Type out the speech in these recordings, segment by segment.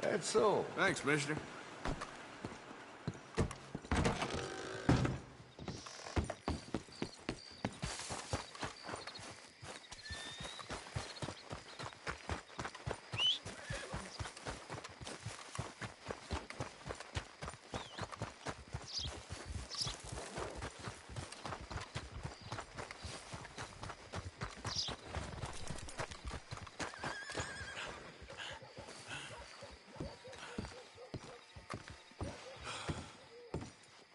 That's so. Thanks, mister.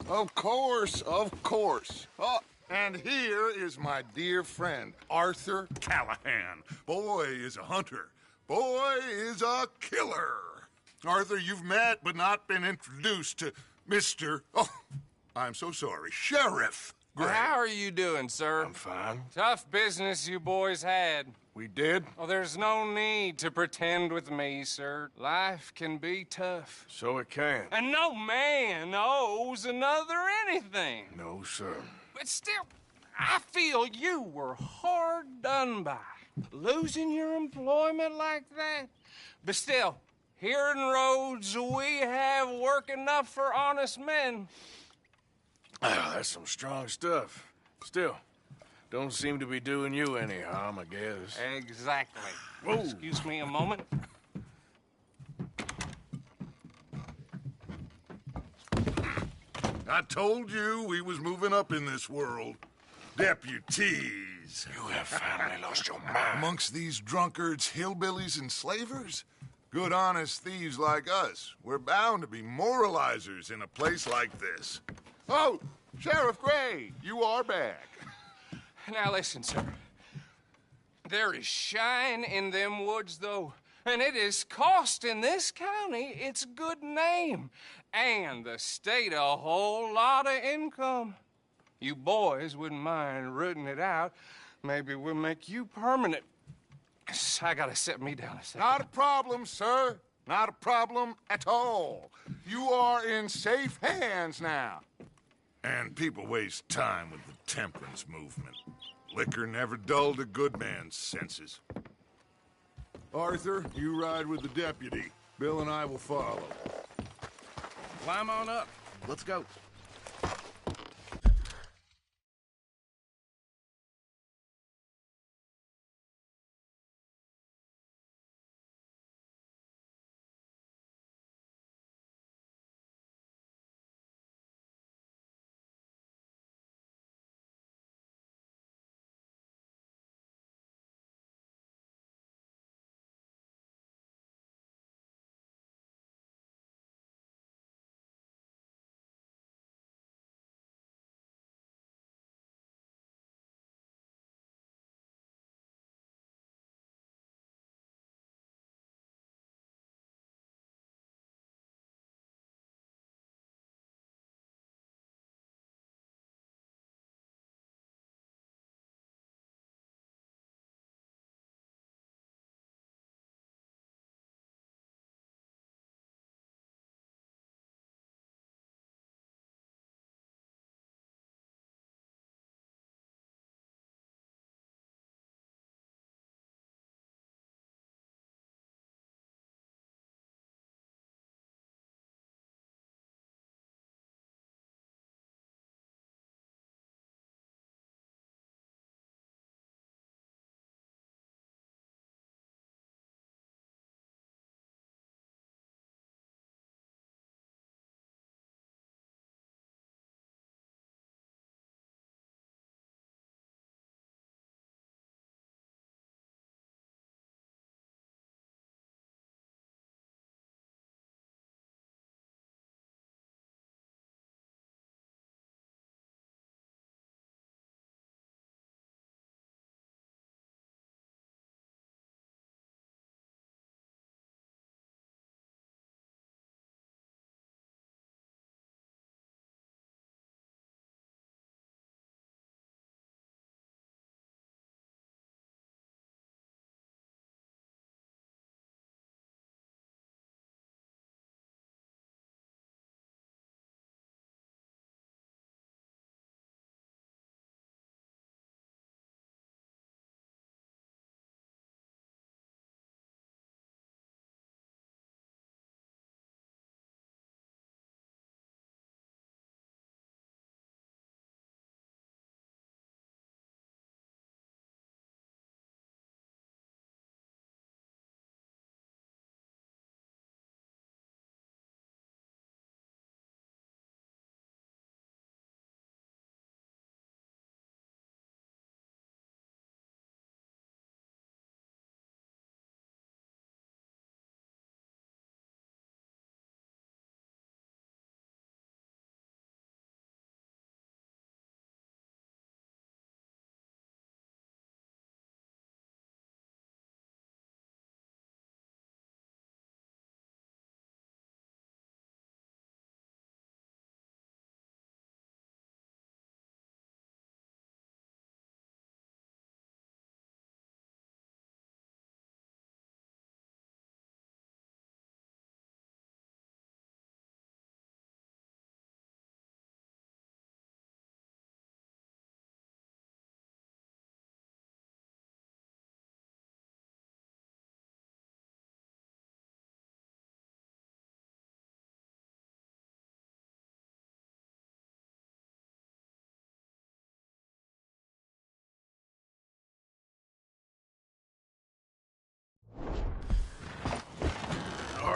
Of course, of course. Oh, and here is my dear friend, Arthur Callahan. Boy is a hunter. Boy is a killer. Arthur, you've met but not been introduced to Mr. Oh, I'm so sorry, Sheriff Gray. How are you doing, sir? I'm fine. Tough business you boys had. We did? Oh, there's no need to pretend with me, sir. Life can be tough. So it can. And no man owes another anything. No, sir. But still, I feel you were hard done by. Losing your employment like that. But still, here in Rhodes, we have work enough for honest men. Ah, that's some strong stuff. Still, don't seem to be doing you any harm, I guess. Exactly. Whoa. Excuse me a moment. I told you we was moving up in this world. Deputies. You have finally lost your mind. Amongst these drunkards, hillbillies, and slavers? Good honest thieves like us. We're bound to be moralizers in a place like this. Oh, Sheriff Gray, you are back. Now listen, sir. There is shine in them woods, though, and it is costing this county its good name and the state a whole lot of income. You boys wouldn't mind rooting it out. Maybe we'll make you permanent. I gotta set me down a second. Not a problem, sir. Not a problem at all. You are in safe hands now. And people waste time with the temperance movement. Liquor never dulled a good man's senses. Arthur, you ride with the deputy. Bill and I will follow. Climb on up. Let's go.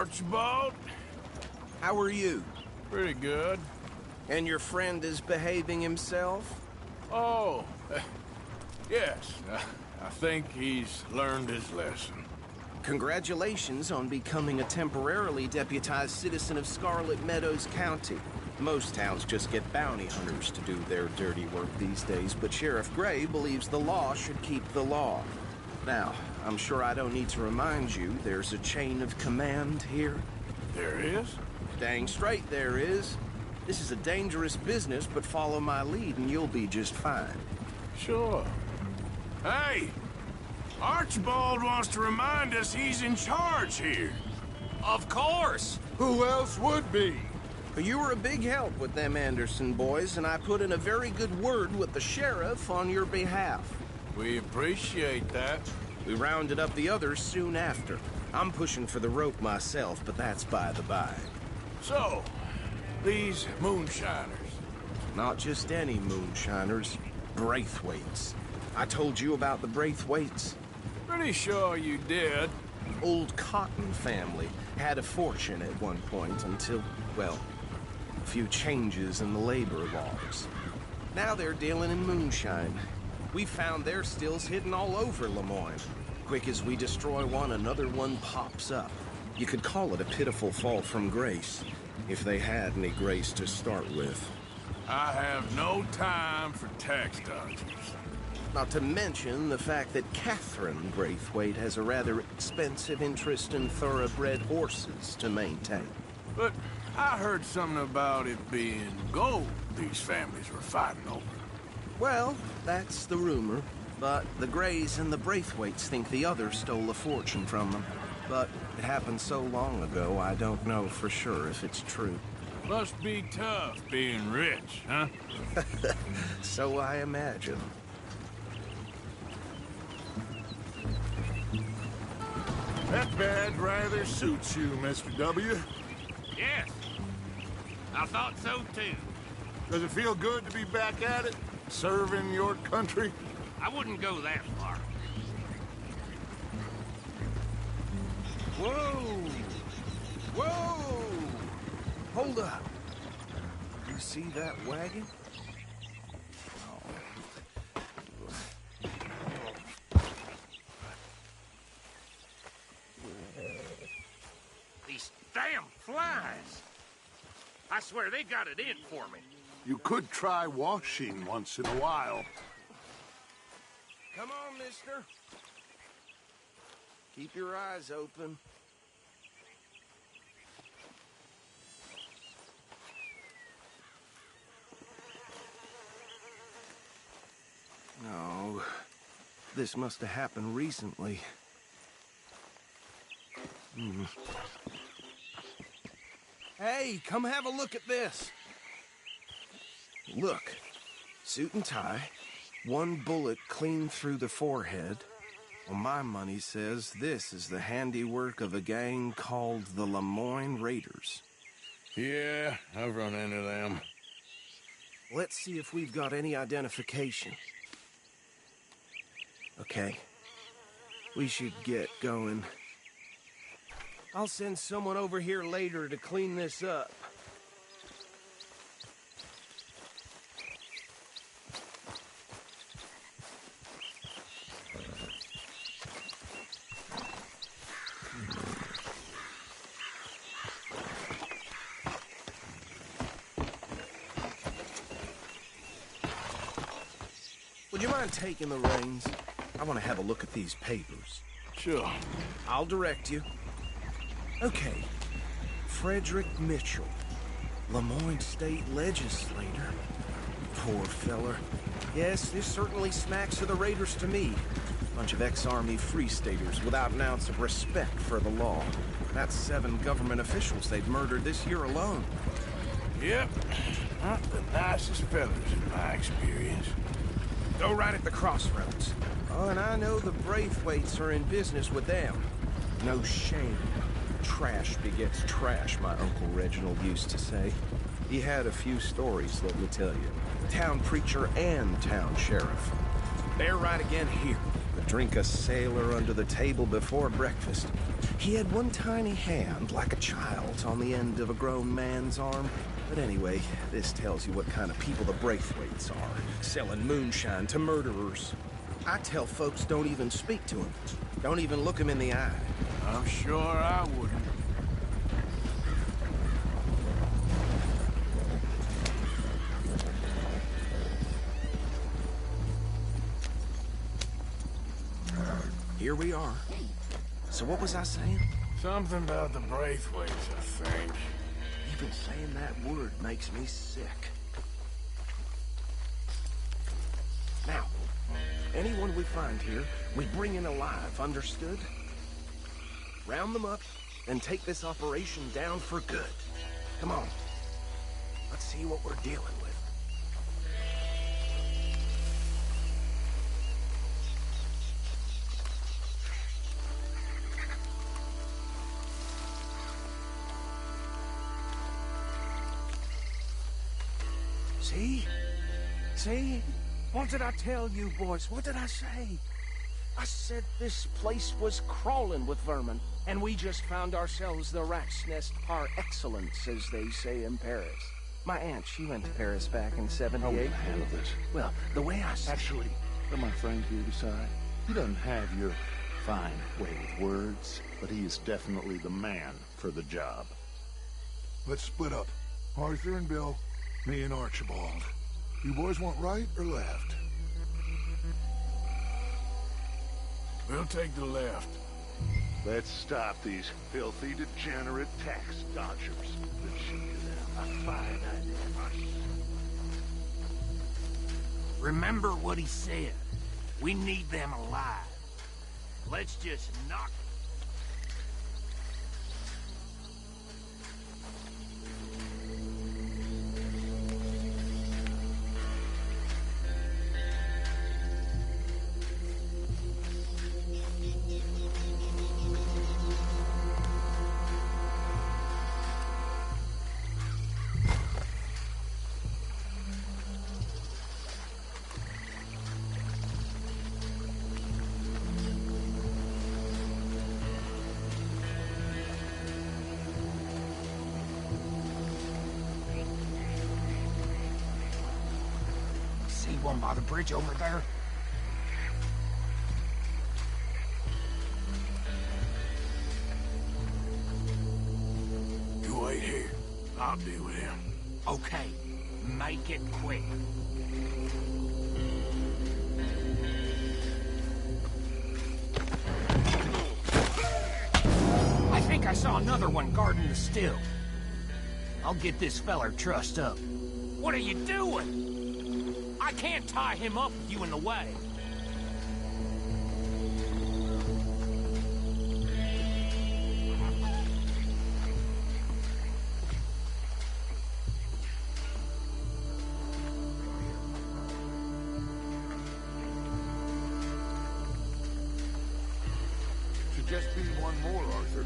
Archibald. How are you? Pretty good. And your friend is behaving himself? Oh, yes. I think he's learned his lesson. Congratulations on becoming a temporarily deputized citizen of Scarlet Meadows County. Most towns just get bounty hunters to do their dirty work these days, but Sheriff Gray believes the law should keep the law. Now, I'm sure I don't need to remind you there's a chain of command here. There is? Dang straight there is. This is a dangerous business, but follow my lead and you'll be just fine. Sure. Hey! Archibald wants to remind us he's in charge here. Of course. Who else would be? You were a big help with them Anderson boys, and I put in a very good word with the sheriff on your behalf. We appreciate that. We rounded up the others soon after. I'm pushing for the rope myself, but that's by the by. So, these moonshiners. Not just any moonshiners, Braithwaites. I told you about the Braithwaites. Pretty sure you did. Old Cotton family had a fortune at one point until, well, a few changes in the labor laws. Now they're dealing in moonshine. We found their stills hidden all over Lemoyne. Quick as we destroy one, another one pops up. You could call it a pitiful fall from grace, if they had any grace to start with. I have no time for tax dodgers. Not to mention the fact that Catherine Braithwaite has a rather expensive interest in thoroughbred horses to maintain. But I heard something about it being gold these families were fighting over. Well, that's the rumor. But the Greys and the Braithwaites think the other stole a fortune from them. But it happened so long ago, I don't know for sure if it's true. Must be tough being rich, huh? So I imagine. That badge rather suits you, Mr. W. Yes, I thought so too. Does it feel good to be back at it? Serving your country? I wouldn't go that far. Whoa! Whoa! Hold up. You see that wagon? These damn flies. I swear they got it in for me. You could try washing once in a while. Come on, mister. Keep your eyes open. No, this must have happened recently. Hey, come have a look at this. Look, suit and tie, one bullet clean through the forehead. Well, my money says this is the handiwork of a gang called the Lemoyne Raiders. Yeah, I've run into them. Let's see if we've got any identification. Okay. We should get going. I'll send someone over here later to clean this up. Would you mind taking the reins? I want to have a look at these papers. Sure. I'll direct you. Okay. Frederick Mitchell, Lemoyne State Legislator. Poor feller. Yes, this certainly smacks of the Raiders to me. Bunch of ex-Army Free Staters without an ounce of respect for the law. That's 7 government officials they've murdered this year alone. Yep. Not the nicest fellas in my experience. Go right at the crossroads. Oh, and I know the Braithwaites are in business with them. No shame. Trash begets trash, my Uncle Reginald used to say. He had a few stories, let me tell you. Town preacher and town sheriff. They're right again here. The drink a sailor under the table before breakfast. He had one tiny hand, like a child's, on the end of a grown man's arm. But anyway, this tells you what kind of people the Braithwaites are, selling moonshine to murderers. I tell folks don't even speak to him. Don't even look him in the eye. I'm sure I wouldn't. Here we are. So what was I saying? Something about the Braithwaites, I think. Even saying that word makes me sick. Now, anyone we find here, we bring in alive, understood? Round them up and take this operation down for good. Come on. Let's see what we're dealing with. See? See? What did I tell you, boys? What did I say? I said this place was crawling with vermin, and we just found ourselves the rat's nest par excellence, as they say in Paris. My aunt, she went to Paris back in '78. How will you handle this? Well, the way I said... Actually, let my friend here decide. He doesn't have your fine way with words, but he is definitely the man for the job. Let's split up. Arthur and Bill, me and Archibald. You boys want right or left? We'll take the left. Let's stop these filthy, degenerate tax dodgers. Let's shoot them. A fine idea. Remember what he said. We need them alive. Let's just knock. One by the bridge over there. You wait here. I'll deal with him. Okay, make it quick. I think I saw another one guarding the still. I'll get this feller trussed up. What are you doing? I can't tie him up with you in the way. Should just be one more, Arthur.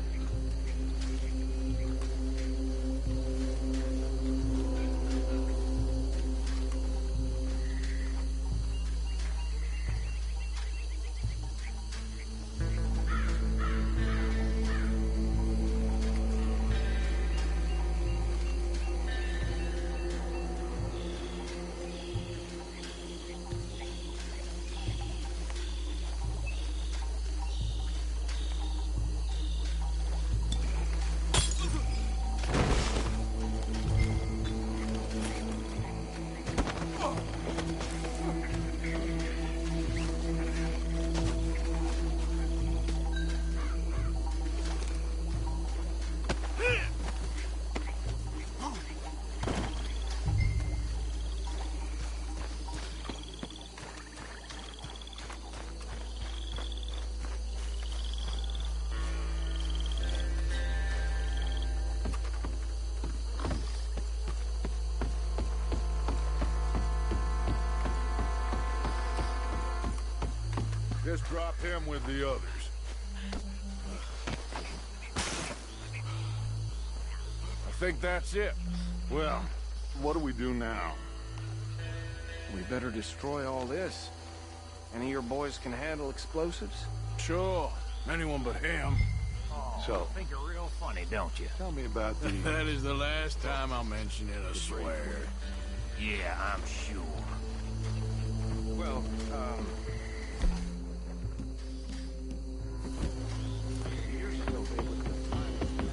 Just drop him with the others. I think that's it. Well, what do we do now? We better destroy all this. Any of your boys can handle explosives? Sure. Anyone but him. Oh, So- think you're real funny, don't you? Tell me about the... That is the last time I'll mention it, I swear. Yeah, I'm sure. Well, you're still able to find the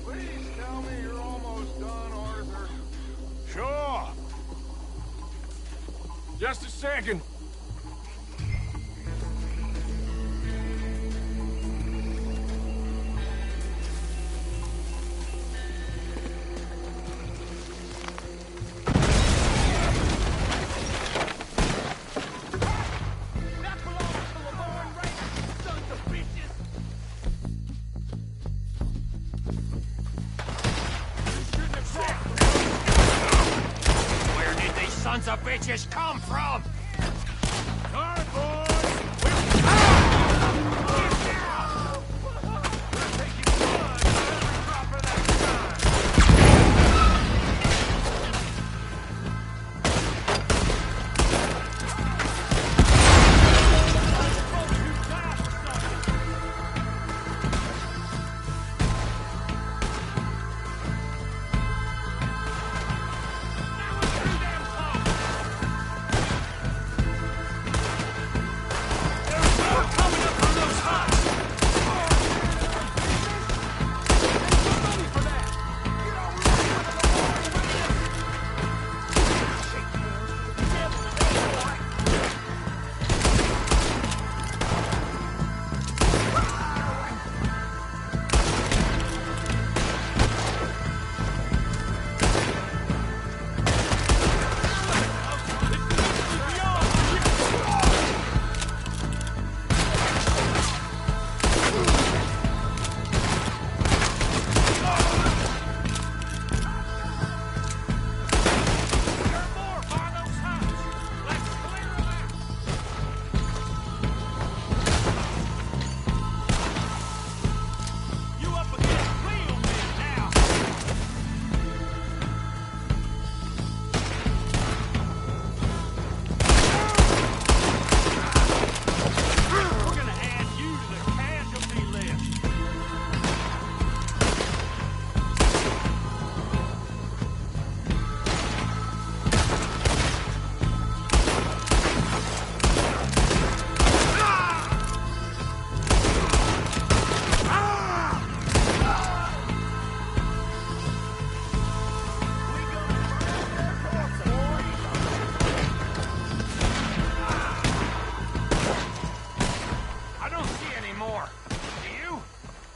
Please tell me you're almost done, Arthur. Sure. Just a second. That belongs to Lamar and Raiders, sons of bitches! Where did these sons of bitches come from? All right, boys.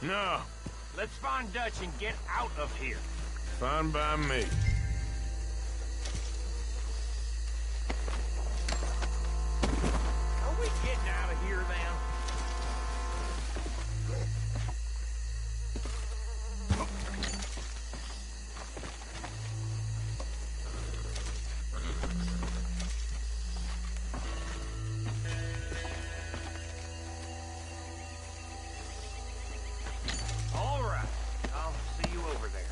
No. Let's find Dutch and get out of here. Fine by me. Are we getting out of here then? All right. I'll see you over there.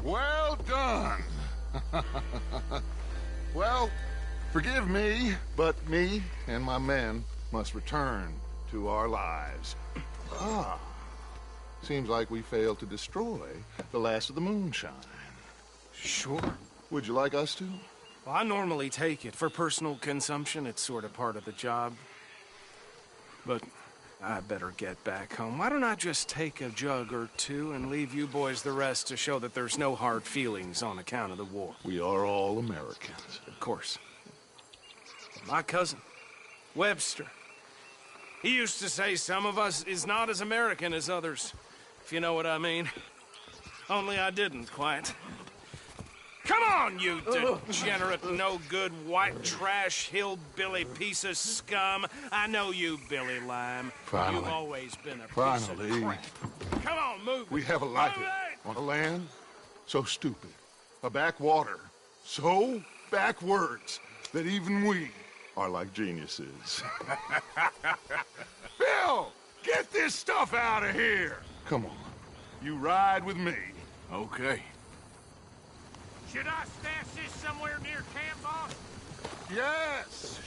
Well done. Well, forgive me, but me and my men must return to our lives. Ah, seems like we failed to destroy the last of the moonshine. Sure. Would you like us to? Well, I normally take it. For personal consumption, it's sort of part of the job. But I better get back home. Why don't I just take a jug or two and leave you boys the rest to show that there's no hard feelings on account of the war? We are all Americans. Of course. My cousin, Webster, he used to say some of us is not as American as others, if you know what I mean. Only I didn't quite. Come on, you degenerate, no-good, white trash, hillbilly piece of scum. I know you, Billy Lime. Finally. You've always been a piece Finally. of crap. Come on, move We it. have a life Move it! on a land so stupid, a backwater so backwards that even we are like geniuses. Bill, get this stuff out of here! Come on, you ride with me. Okay. Should I stash this somewhere near camp, boss? Yes,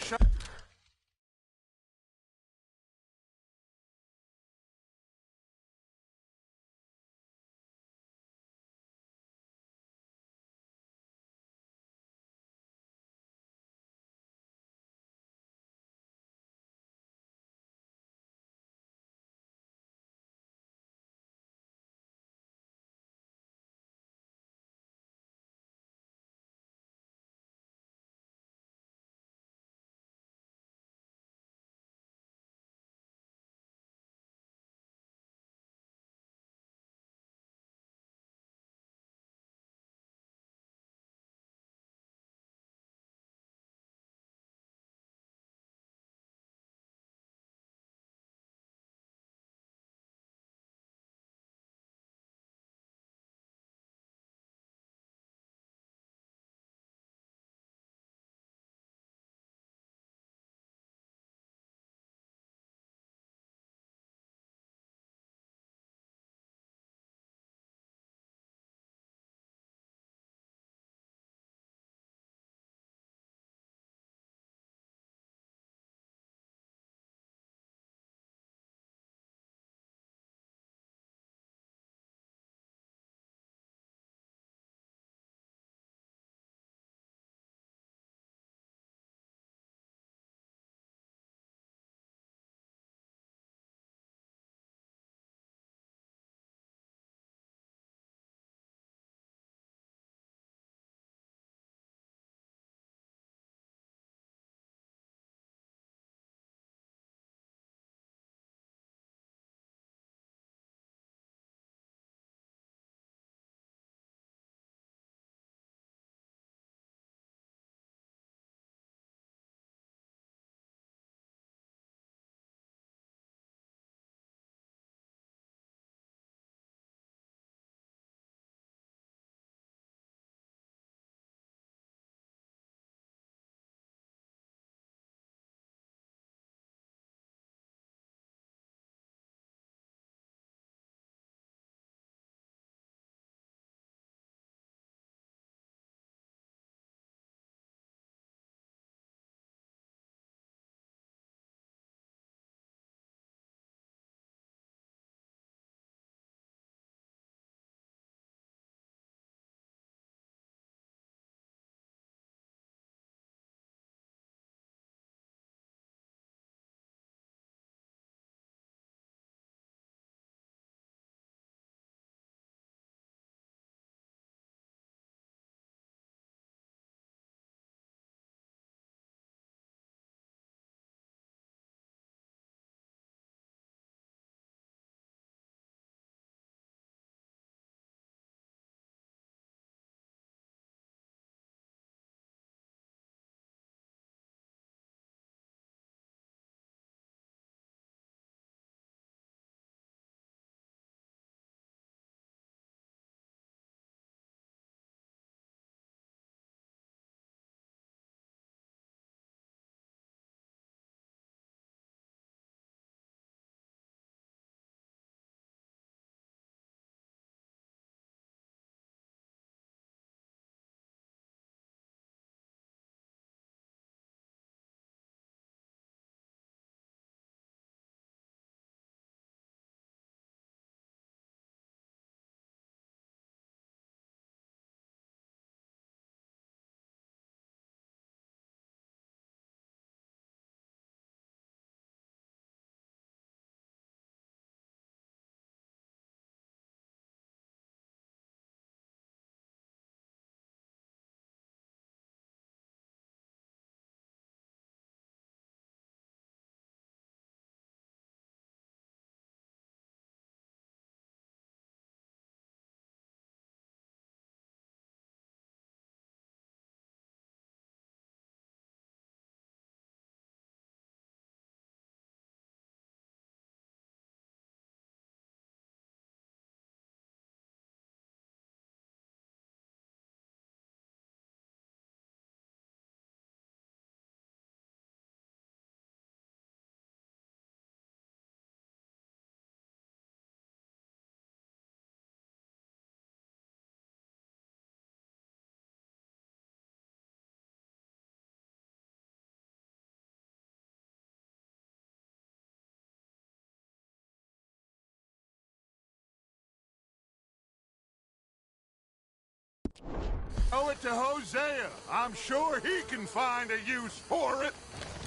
Owe it to Hosea. I'm sure he can find a use for it.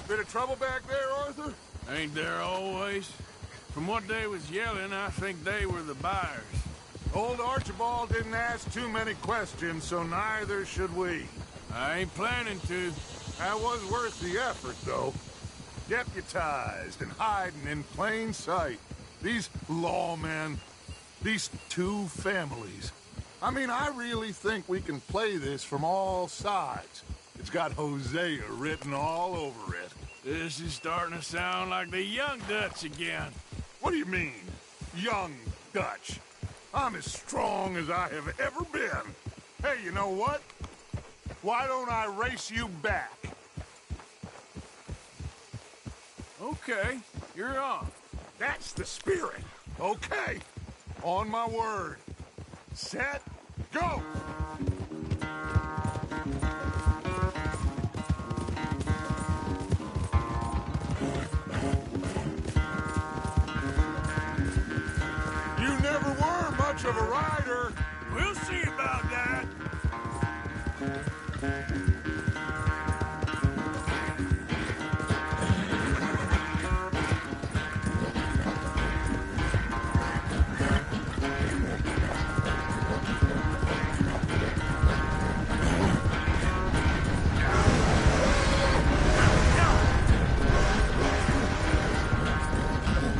Bit of trouble back there, Arthur? Ain't there always? From what they was yelling, I think they were the buyers. Old Archibald didn't ask too many questions, so neither should we. I ain't planning to. That was worth the effort, though. Deputized and hiding in plain sight. These lawmen, these two families. I mean, I really think we can play this from all sides. It's got Hosea written all over it. This is starting to sound like the Young Dutch again. What do you mean, young Dutch? I'm as strong as I have ever been. Hey, you know what? Why don't I race you back? Okay, you're on. That's the spirit. Okay, on my word. Set, go! You never were much of a rider. We'll see about that.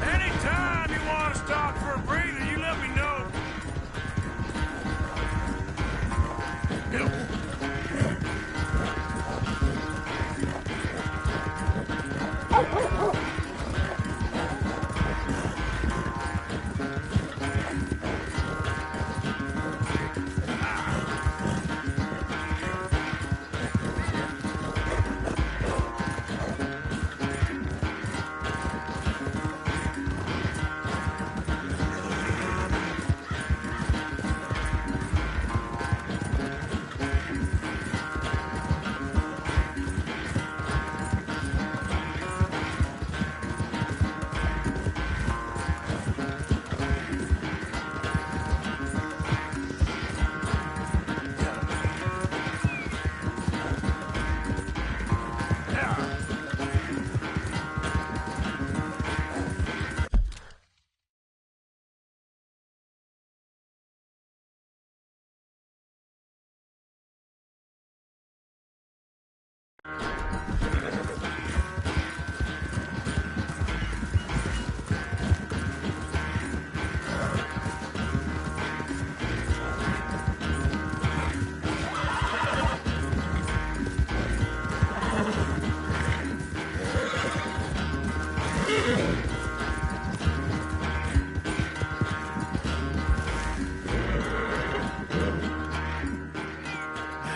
Anytime you want to stop for a breather, you let me know.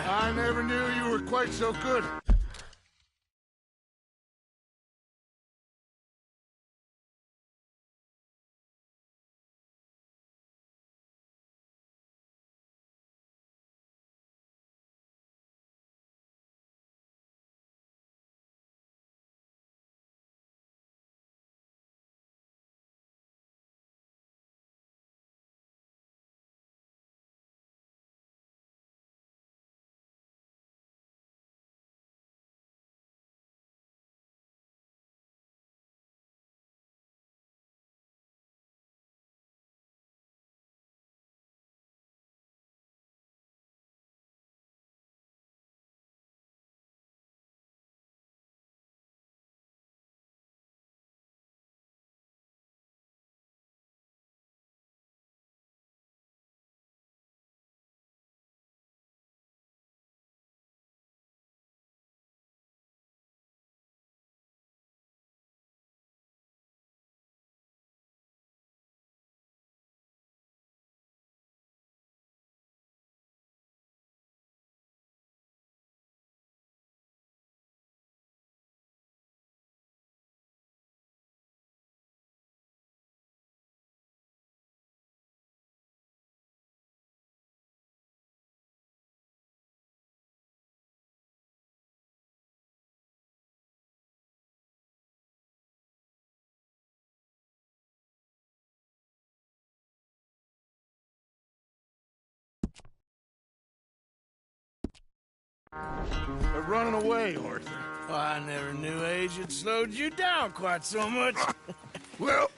I never knew you were quite so good. They're running away, Arthur. Oh, I never knew age had slowed you down quite so much. Well,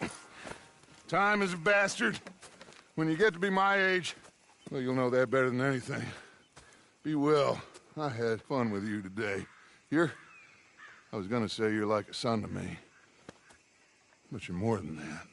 time is a bastard. When you get to be my age, well, you'll know that better than anything. Be well. I had fun with you today. I was gonna say you're like a son to me. But you're more than that.